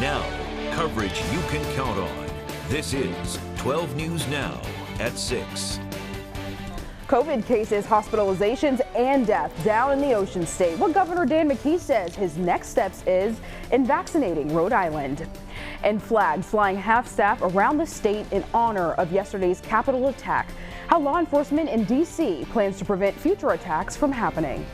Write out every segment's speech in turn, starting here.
Now, coverage you can count on. This is 12 News Now at 6. COVID cases, hospitalizations, and death down in the Ocean State. What Governor Dan McKee says his next steps is in vaccinating Rhode Island. And flags flying half-staff around the state in honor of yesterday's Capitol attack. How law enforcement in D.C. plans to prevent future attacks from happening.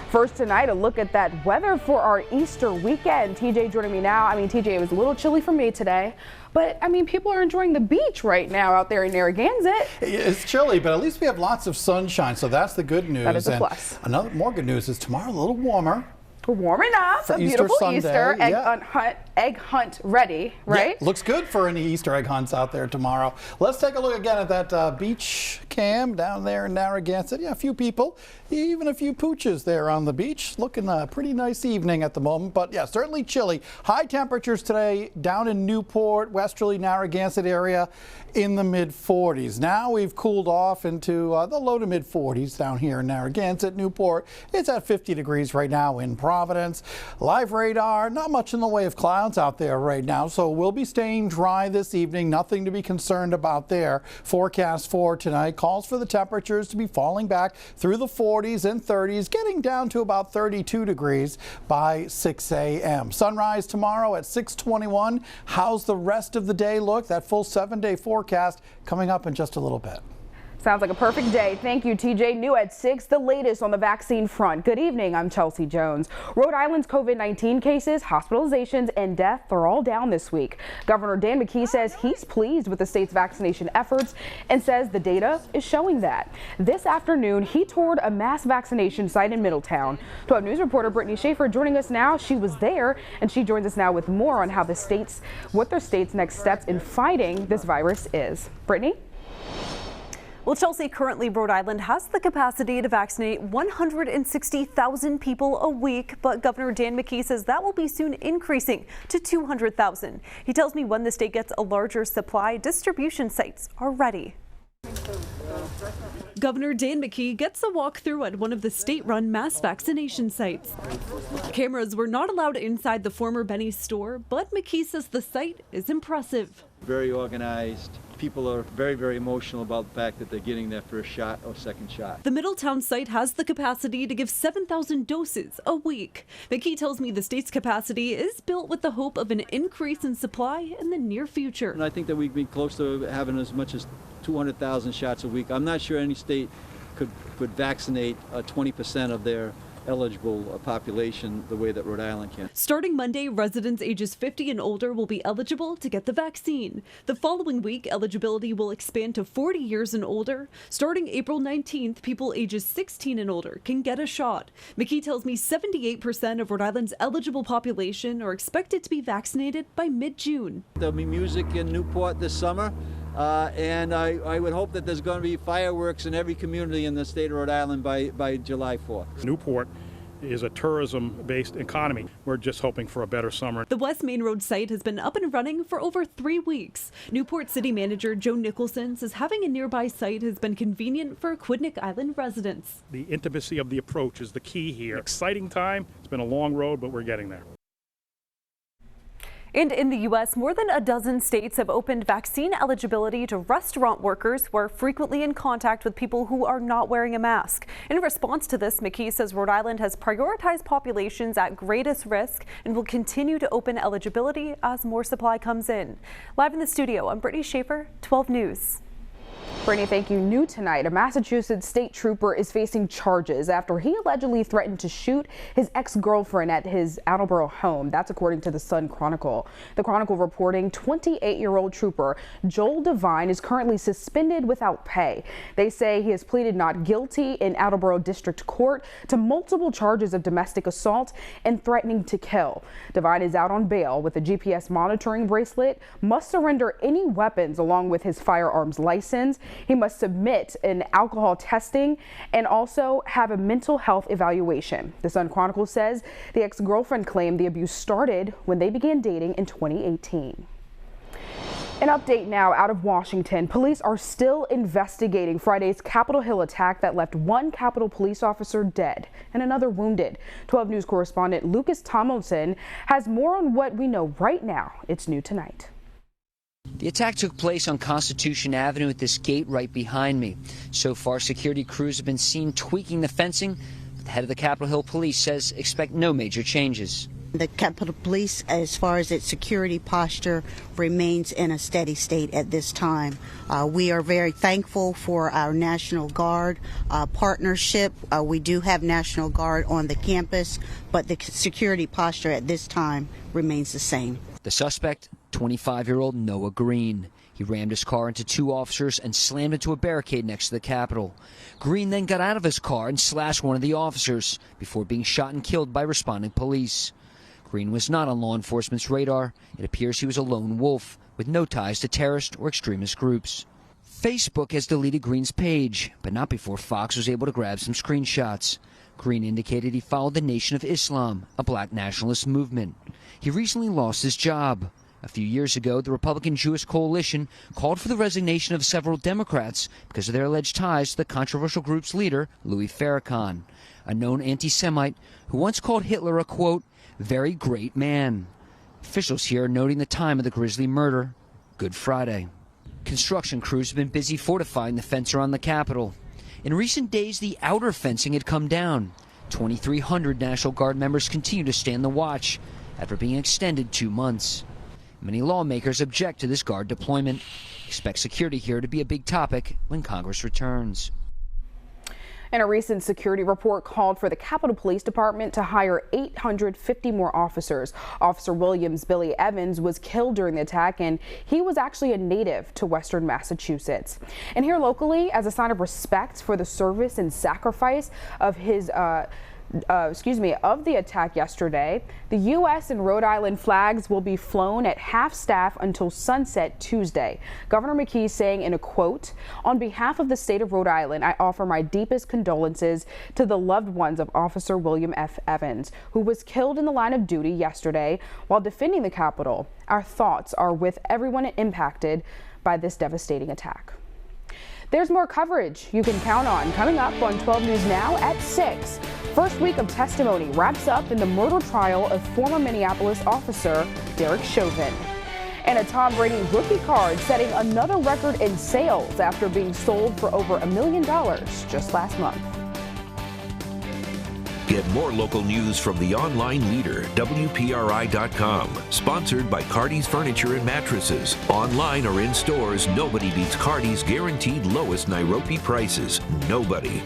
First tonight, a look at that weather for our Easter weekend. TJ joining me now. TJ, it was a little chilly for me today, but people are enjoying the beach right now out there in Narragansett. It's chilly, but at least we have lots of sunshine, so that's the good news. That is a plus. Another more good news is tomorrow a little warmer. We're warming up. For a beautiful Easter Sunday, egg hunt ready, right? Yeah, looks good for any Easter egg hunts out there tomorrow. Let's take a look again at that beach cam down there in Narragansett. Yeah, a few people, even a few pooches there on the beach. Looking a pretty nice evening at the moment, but yeah, certainly chilly. High temperatures today down in Newport, westerly Narragansett area in the mid-40s. Now we've cooled off into the low to mid-40s down here in Narragansett, Newport. It's at 50 degrees right now in Providence. Live radar, not much in the way of clouds out there right now, so we'll be staying dry this evening. Nothing to be concerned about there. Forecast for tonight calls for the temperatures to be falling back through the 40s and 30s, getting down to about 32 degrees by 6 a.m. Sunrise tomorrow at 6:21. How's the rest of the day look? That full 7-day forecast coming up in just a little bit. Sounds like a perfect day. Thank you, TJ. New at 6, the latest on the vaccine front. Good evening. I'm Chelsea Jones. Rhode Island's COVID-19 cases, hospitalizations, and death are all down this week. Governor Dan McKee says he's pleased with the state's vaccination efforts and says the data is showing that. This afternoon, he toured a mass vaccination site in Middletown. 12 News reporter Brittany Schaefer joining us now. She was there, and she joins us now with more on how what their state's next steps in fighting this virus is. Brittany? Well, Chelsea, currently Rhode Island has the capacity to vaccinate 160,000 people a week, but Governor Dan McKee says that will be soon increasing to 200,000. He tells me when the state gets a larger supply, distribution sites are ready. Governor Dan McKee gets a walkthrough at one of the state-run mass vaccination sites. Cameras were not allowed inside the former Benny's store, but McKee says the site is impressive. Very organized. People are very, very emotional about the fact that they're getting their first shot or second shot. The Middletown site has the capacity to give 7,000 doses a week. McKee tells me the state's capacity is built with the hope of an increase in supply in the near future. And I think that we'd be close to having as much as 200,000 shots a week. I'm not sure any state could vaccinate 20% of their eligible population the way that Rhode Island can. Starting Monday, residents ages 50 and older will be eligible to get the vaccine. The following week, eligibility will expand to 40 years and older. Starting April 19th, people ages 16 and older can get a shot. McKee tells me 78% of Rhode Island's eligible population are expected to be vaccinated by mid-June. There'll be music in Newport this summer. And I would hope that there's going to be fireworks in every community in the state of Rhode Island by July 4th. Newport is a tourism-based economy. We're just hoping for a better summer. The West Main Road site has been up and running for over 3 weeks. Newport City Manager Joe Nicholson says having a nearby site has been convenient for Aquidneck Island residents. The intimacy of the approach is the key here. Exciting time. It's been a long road, but we're getting there. And in the U.S., more than a dozen states have opened vaccine eligibility to restaurant workers who are frequently in contact with people who are not wearing a mask. In response to this, McKee says Rhode Island has prioritized populations at greatest risk and will continue to open eligibility as more supply comes in. Live in the studio, I'm Brittany Schaefer, 12 News. Brittany, thank you. New tonight, a Massachusetts state trooper is facing charges after he allegedly threatened to shoot his ex-girlfriend at his Attleboro home. That's according to the Sun Chronicle. The Chronicle reporting 28-year-old trooper Joel Devine is currently suspended without pay. They say he has pleaded not guilty in Attleboro District Court to multiple charges of domestic assault and threatening to kill. Devine is out on bail with a GPS monitoring bracelet, must surrender any weapons along with his firearms license. He must submit an alcohol testing and also have a mental health evaluation. The Sun Chronicle says the ex-girlfriend claimed the abuse started when they began dating in 2018. An update now out of Washington. Police are still investigating Friday's Capitol Hill attack that left one Capitol police officer dead and another wounded. 12 News correspondent Lucas Tomlinson has more on what we know right now. It's new tonight. The attack took place on Constitution Avenue at this gate right behind me. So far, security crews have been seen tweaking the fencing. The head of the Capitol Hill Police says expect no major changes. The Capitol Police, as far as its security posture, remains in a steady state at this time. We are very thankful for our National Guard partnership. We do have National Guard on the campus, but the security posture at this time remains the same. The suspect, 25-year-old Noah Green. He rammed his car into two officers and slammed into a barricade next to the Capitol. Green then got out of his car and slashed one of the officers before being shot and killed by responding police. Green was not on law enforcement's radar. It appears he was a lone wolf with no ties to terrorist or extremist groups. Facebook has deleted Green's page, but not before Fox was able to grab some screenshots. Green indicated he followed the Nation of Islam, a black nationalist movement. He recently lost his job. A few years ago, the Republican Jewish Coalition called for the resignation of several Democrats because of their alleged ties to the controversial group's leader, Louis Farrakhan, a known anti-Semite who once called Hitler a, quote, very great man. Officials here are noting the time of the grisly murder, Good Friday. Construction crews have been busy fortifying the fence around the Capitol. In recent days, the outer fencing had come down. 2,300 National Guard members continue to stand the watch after being extended 2 months. Many lawmakers object to this guard deployment. Expect security here to be a big topic when Congress returns. And a recent security report called for the Capitol Police Department to hire 850 more officers. Officer Williams Billy Evans was killed during the attack, and he was actually a native to Western Massachusetts. And here locally, as a sign of respect for the service and sacrifice of his of the attack yesterday, the U.S. and Rhode Island flags will be flown at half-staff until sunset Tuesday. Governor McKee saying in a quote, "On behalf of the state of Rhode Island, I offer my deepest condolences to the loved ones of Officer William F. Evans, who was killed in the line of duty yesterday while defending the Capitol. Our thoughts are with everyone impacted by this devastating attack." There's more coverage you can count on coming up on 12 News Now at 6. First week of testimony wraps up in the murder trial of former Minneapolis officer Derek Chauvin. And a Tom Brady rookie card setting another record in sales after being sold for over $1 million just last month. Get more local news from the online leader, WPRI.com. Sponsored by Cardi's Furniture and Mattresses. Online or in stores, nobody beats Cardi's guaranteed lowest Nairobi prices. Nobody.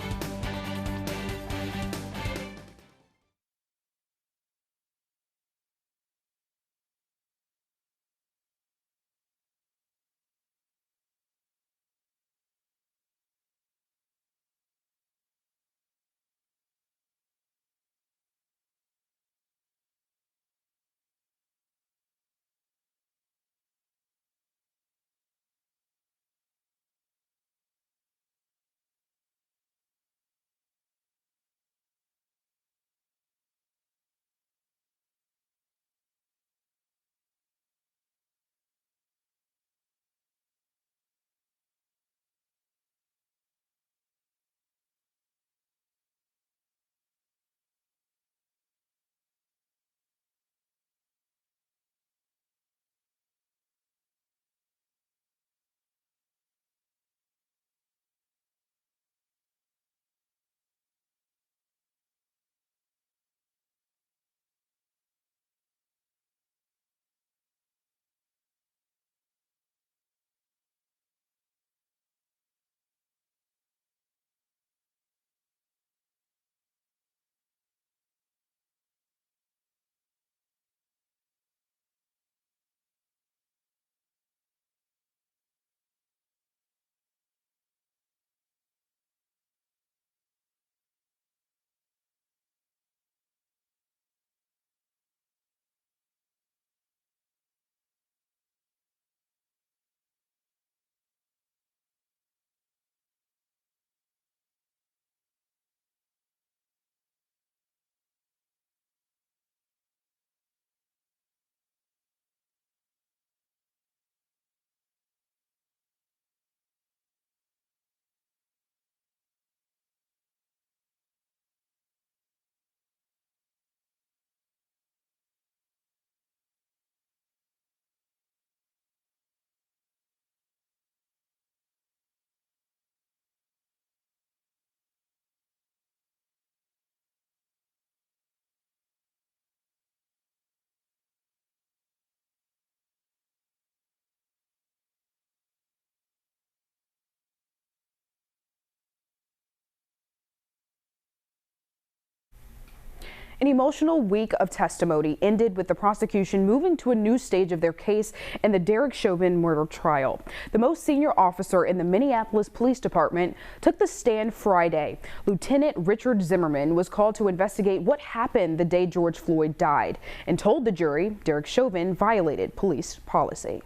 An emotional week of testimony ended with the prosecution moving to a new stage of their case in the Derek Chauvin murder trial. The most senior officer in the Minneapolis Police Department took the stand Friday. Lieutenant Richard Zimmerman was called to investigate what happened the day George Floyd died and told the jury Derek Chauvin violated police policy.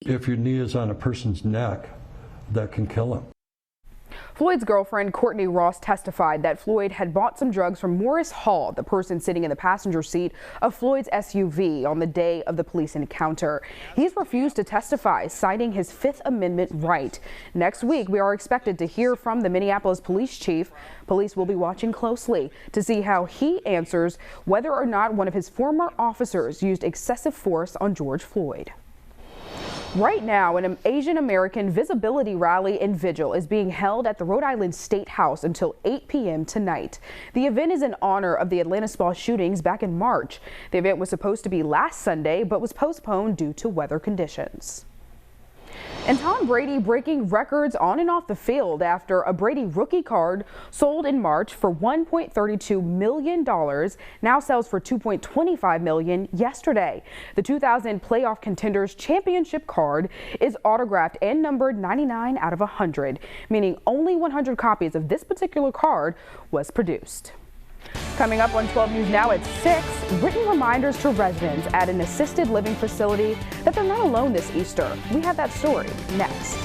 If your knee is on a person's neck, that can kill him. Floyd's girlfriend, Courtney Ross, testified that Floyd had bought some drugs from Morris Hall, the person sitting in the passenger seat of Floyd's SUV, on the day of the police encounter. He's refused to testify, citing his Fifth Amendment right. Next week, we are expected to hear from the Minneapolis police chief. Police will be watching closely to see how he answers whether or not one of his former officers used excessive force on George Floyd. Right now, an Asian American visibility rally and vigil is being held at the Rhode Island State House until 8 p.m. tonight. The event is in honor of the Atlanta Spa shootings back in March. The event was supposed to be last Sunday, but was postponed due to weather conditions. And Tom Brady breaking records on and off the field after a Brady rookie card sold in March for $1.32 million now sells for $2.25 million yesterday. The 2000 Playoff Contenders Championship card is autographed and numbered 99 out of 100, meaning only 100 copies of this particular card was produced. Coming up on 12 News Now at 6, written reminders to residents at an assisted living facility that they're not alone this Easter. We have that story next.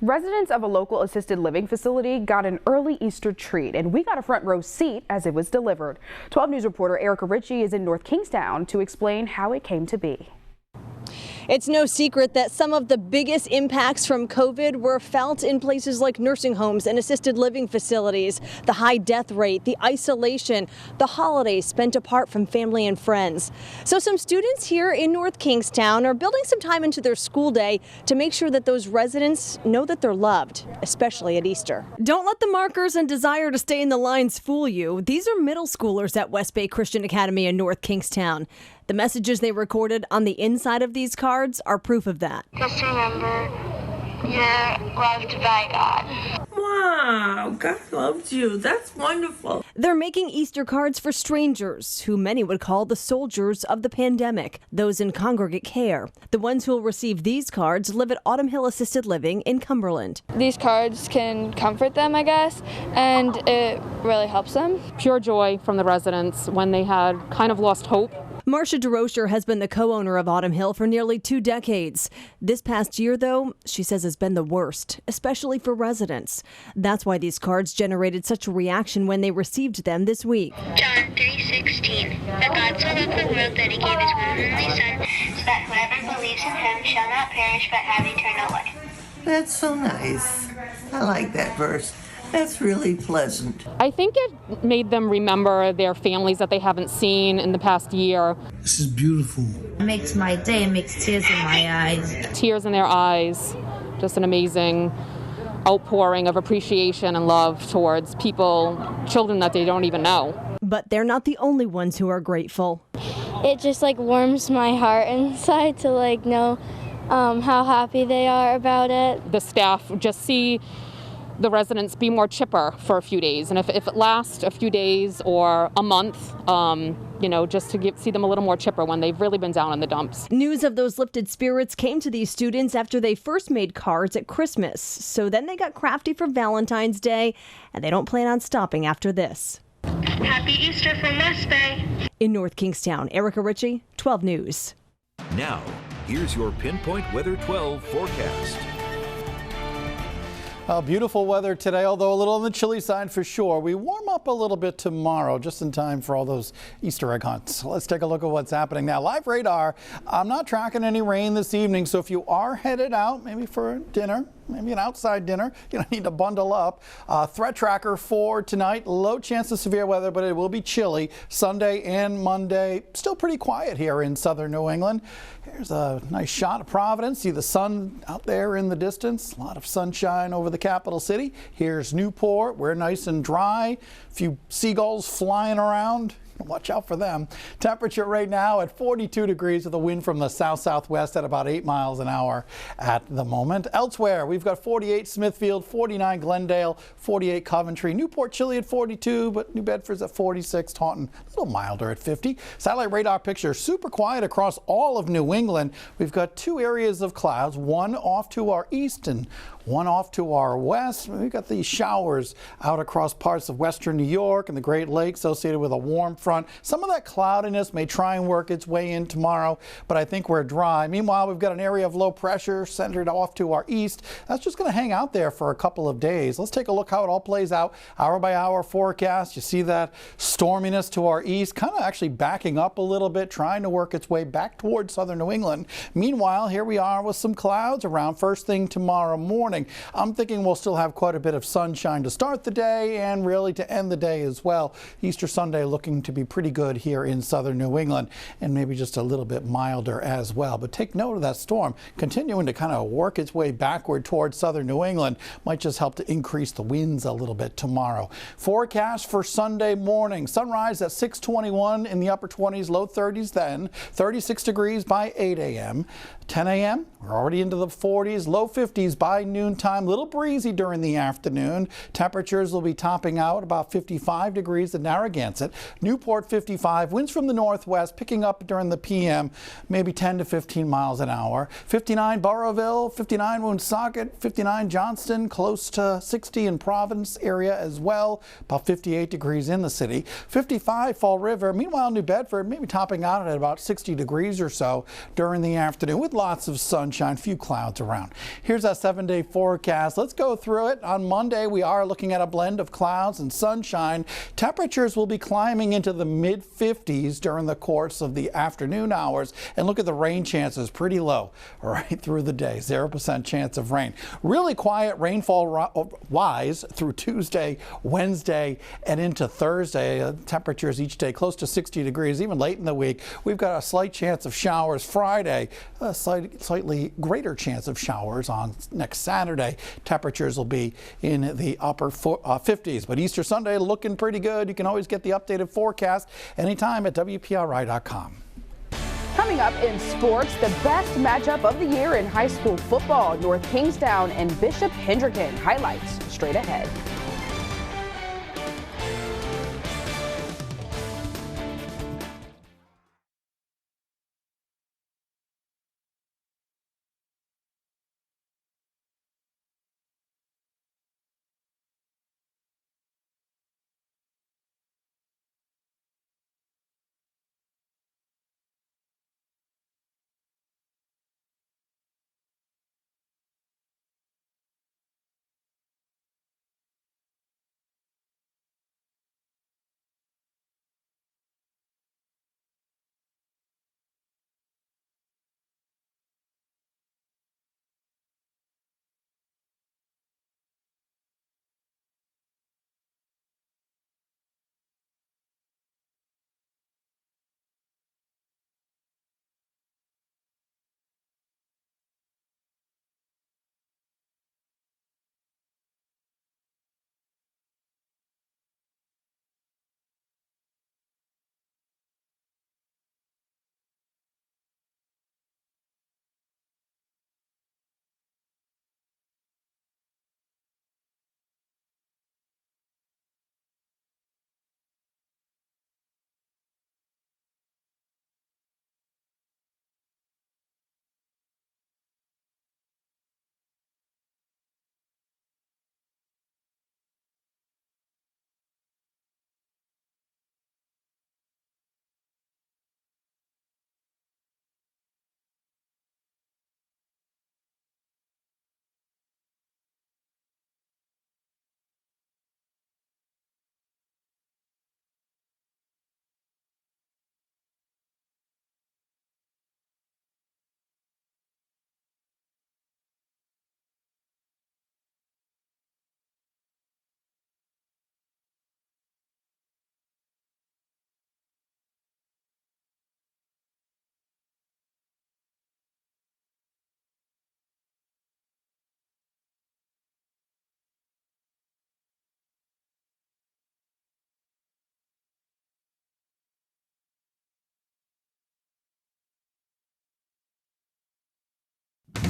Residents of a local assisted living facility got an early Easter treat, and we got a front row seat as it was delivered. 12 News reporter Erica Ritchie is in North Kingstown to explain how it came to be. It's no secret that some of the biggest impacts from COVID were felt in places like nursing homes and assisted living facilities. The high death rate, the isolation, the holidays spent apart from family and friends. So some students here in North Kingstown are building some time into their school day to make sure that those residents know that they're loved, especially at Easter. Don't let the markers and desire to stay in the lines fool you. These are middle schoolers at West Bay Christian Academy in North Kingstown. The messages they recorded on the inside of these cards are proof of that. Just remember, You're loved by God. Wow, God loves you. That's wonderful. They're making Easter cards for strangers, who many would call the soldiers of the pandemic, those in congregate care. The ones who will receive these cards live at Autumn Hill Assisted Living in Cumberland. These cards can comfort them, I guess, and it really helps them. Pure joy from the residents when they had kind of lost hope. Marcia DeRocher has been the co-owner of Autumn Hill for nearly 2 decades. This past year, though, she says has been the worst, especially for residents. That's why these cards generated such a reaction when they received them this week. John 3:16. But God so loved the world that he gave his one and only Son, so that whoever believes in him shall not perish but have eternal life. That's so nice. I like that verse. That's really pleasant. I think it made them remember their families that they haven't seen in the past year. This is beautiful. It makes my day, it makes tears in my eyes. Tears in their eyes. Just an amazing outpouring of appreciation and love towards people, children that they don't even know. But they're not the only ones who are grateful. It just warms my heart inside to know how happy they are about it. The staff just see the residents be more chipper for a few days, and if it lasts a few days or a month, just to see them a little more chipper when they've really been down in the dumps. News of those lifted spirits came to these students after they first made cards at Christmas. So then they got crafty for Valentine's Day, and they don't plan on stopping after this. Happy Easter from West Bay. In North Kingstown, Erica Ritchie, 12 News. Now, here's your Pinpoint Weather 12 forecast. Beautiful weather today, although a little on the chilly side for sure. We warm up a little bit tomorrow, just in time for all those Easter egg hunts. Let's take a look at what's happening now. Live radar, I'm not tracking any rain this evening, so if you are headed out, maybe for dinner, maybe an outside dinner, you don't need to bundle up. Threat tracker for tonight, low chance of severe weather, but it will be chilly. Sunday and Monday, still pretty quiet here in southern New England. Here's a nice shot of Providence. See the sun out there in the distance. A lot of sunshine over the capital city. Here's Newport. We're nice and dry. A few seagulls flying around. Watch out for them. Temperature right now at 42 degrees with a wind from the south-southwest at about 8 miles an hour at the moment. Elsewhere, we've got 48 Smithfield, 49 Glendale, 48 Coventry, Newport chilly at 42, but New Bedford's at 46, Taunton a little milder at 50. Satellite radar picture super quiet across all of New England. We've got 2 areas of clouds, one off to our east and one off to our west. We've got these showers out across parts of western New York and the Great Lakes associated with a warm front. Some of that cloudiness may try and work its way in tomorrow, but I think we're dry. Meanwhile, we've got an area of low pressure centered off to our east. That's just going to hang out there for a couple of days. Let's take a look how it all plays out. Hour by hour forecast. You see that storminess to our east, kind of actually backing up a little bit, trying to work its way back towards southern New England. Meanwhile, here we are with some clouds around first thing tomorrow morning. I'm thinking we'll still have quite a bit of sunshine to start the day and really to end the day as well. Easter Sunday looking to be pretty good here in southern New England and maybe just a little bit milder as well. But take note of that storm continuing to kind of work its way backward towards southern New England. Might just help to increase the winds a little bit tomorrow. Forecast for Sunday morning. Sunrise at 6:21 in the upper 20s, low 30s then. 36 degrees by 8 a.m. 10 a.m. We're already into the 40s, low 50s by noontime. Little breezy during the afternoon. Temperatures will be topping out about 55 degrees at Narragansett. Newport 55. Winds from the northwest picking up during the p.m. maybe 10 to 15 miles an hour. 59 Burrowville, 59 Woonsocket, 59 Johnston, close to 60 in Providence area as well. About 58 degrees in the city. 55 Fall River. Meanwhile, New Bedford maybe topping out at about 60 degrees or so during the afternoon with lots of sunshine, few clouds around. Here's our 7-day forecast. Let's go through it. On Monday, we are looking at a blend of clouds and sunshine. Temperatures will be climbing into the mid-50s during the course of the afternoon hours. And look at the rain chances, pretty low right through the day, 0% chance of rain. Really quiet rainfall-wise through Tuesday, Wednesday, and into Thursday. Temperatures each day close to 60 degrees, even late in the week. We've got a slight chance of showers Friday, slightly greater chance of showers on next Saturday. Temperatures will be in the upper 50s, but Easter Sunday looking pretty good. You can always get the updated forecast anytime at WPRI.com. Coming up in sports, the best matchup of the year in high school football, North Kingstown and Bishop Hendricken. Highlights straight ahead.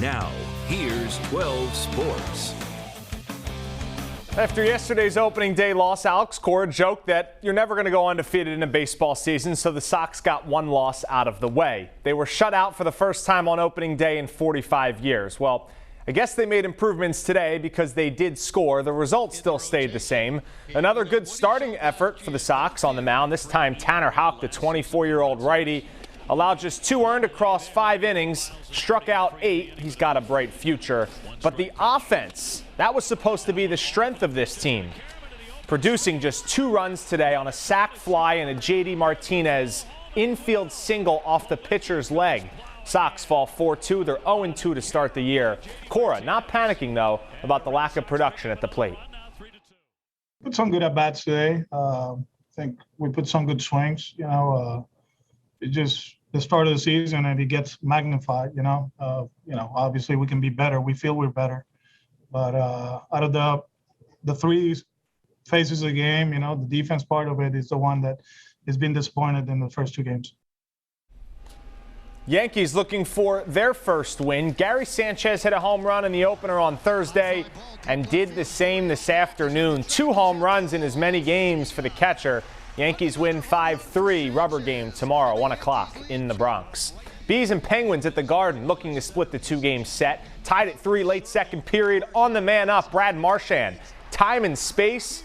Now, here's 12 Sports. After yesterday's opening day loss, Alex Cora joked that you're never going to go undefeated in a baseball season, so the Sox got one loss out of the way. They were shut out for the first time on opening day in 45 years. Well, I guess they made improvements today because they did score. The results still stayed the same. Another good starting effort for the Sox on the mound. This time, Tanner Houck, the 24-year-old righty, allowed just 2 earned across 5 innings, struck out 8. He's got a bright future. But the offense, that was supposed to be the strength of this team, producing just 2 runs today on a sac fly and a J.D. Martinez infield single off the pitcher's leg. Sox fall 4-2. They're 0-2 to start the year. Cora not panicking, though, about the lack of production at the plate. Put some good at-bats today. I think we put some good swings, It just the start of the season and it gets magnified, obviously we can be better. We feel we're better. But out of the 3 phases of the game, the defense part of it is the one that has been disappointed in the first 2 games. Yankees looking for their first win. Gary Sanchez hit a home run in the opener on Thursday and did the same this afternoon. 2 home runs in as many games for the catcher. Yankees win 5-3, rubber game tomorrow, 1 o'clock in the Bronx. Bees and Penguins at the Garden looking to split the 2-game set. Tied at 3 late second period on the man up, Brad Marchand. Time and space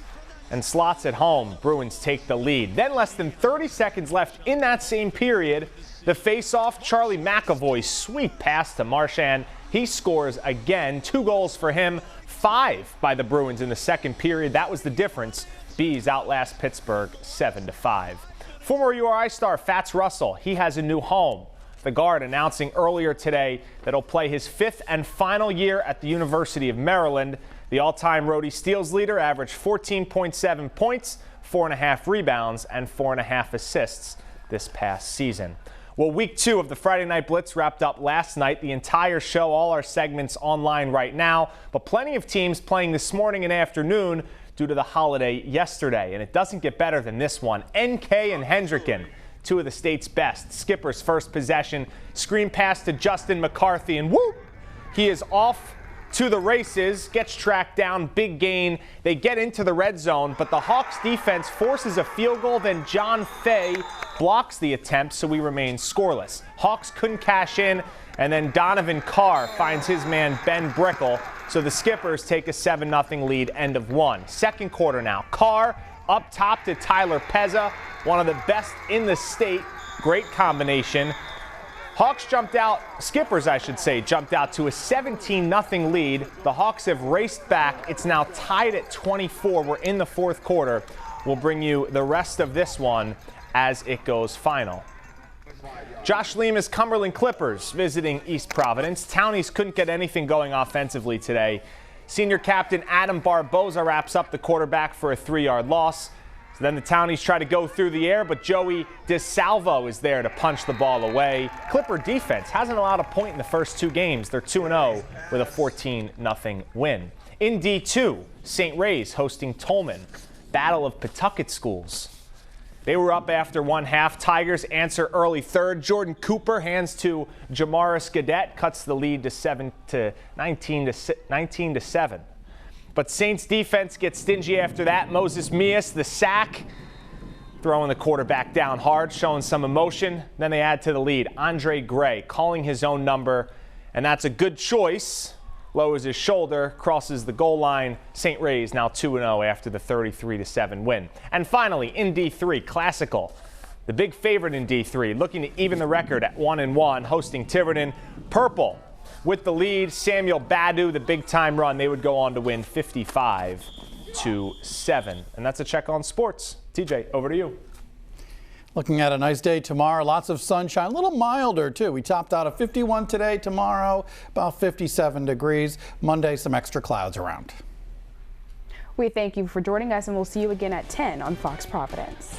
and slots at home. Bruins take the lead. Then less than 30 seconds left in that same period. The face-off, Charlie McAvoy's sweet pass to Marchand. He scores again, 2 goals for him, 5 by the Bruins in the second period. That was the difference. Bees outlast Pittsburgh 7-5. Former URI star Fats Russell, he has a new home. The Guard announcing earlier today that he'll play his 5th and final year at the University of Maryland. The all-time Rhodey Steals leader averaged 14.7 points, 4.5 rebounds, and 4.5 assists this past season. Well, week 2 of the Friday Night Blitz wrapped up last night. The entire show, all our segments online right now, but plenty of teams playing this morning and afternoon due to the holiday yesterday. And it doesn't get better than this one. NK and Hendricken two of the state's best. Skipper's first possession, screen pass to Justin McCarthy, and whoop! He is off to the races, gets tracked down, big gain. They get into the red zone, but the Hawks defense forces a field goal, then John Fay blocks the attempt, so we remain scoreless. Hawks couldn't cash in, and then Donovan Carr finds his man Ben Brickle, so the Skippers take a 7-0 lead, end of one. Second quarter now. Carr up top to Tyler Pezza, one of the best in the state. Great combination. Hawks Skippers jumped out to a 17-0 lead. The Hawks have raced back. It's now tied at 24. We're in the fourth quarter. We'll bring you the rest of this one as it goes final. Josh Lima's Cumberland Clippers visiting East Providence. Townies couldn't get anything going offensively today. Senior captain Adam Barboza wraps up the quarterback for a 3-yard loss. So then the Townies try to go through the air, but Joey DeSalvo is there to punch the ball away. Clipper defense hasn't allowed a point in the first two games. They're 2-0 with a 14-0 win. In D2, St. Ray's hosting Tolman. Battle of Pawtucket schools. They were up after one half. Tigers answer early third. Jordan Cooper hands to Jamaris Gadet, cuts the lead to 19 to 7. But Saints defense gets stingy after that. Moses Mias, the sack, throwing the quarterback down hard, showing some emotion. Then they add to the lead. Andre Gray calling his own number, and that's a good choice. Lowers his shoulder, crosses the goal line. St. Ray's now 2-0 after the 33-7 win. And finally, in D3, Classical, the big favorite in D3, looking to even the record at 1-1, hosting Tiverton. Purple with the lead. Samuel Badu, the big-time run. They would go on to win 55-7. And that's a check on sports. TJ, over to you. Looking at a nice day tomorrow, lots of sunshine, a little milder too. We topped out at 51 today, tomorrow about 57 degrees. Monday, some extra clouds around. We thank you for joining us, and we'll see you again at 10 on Fox Providence.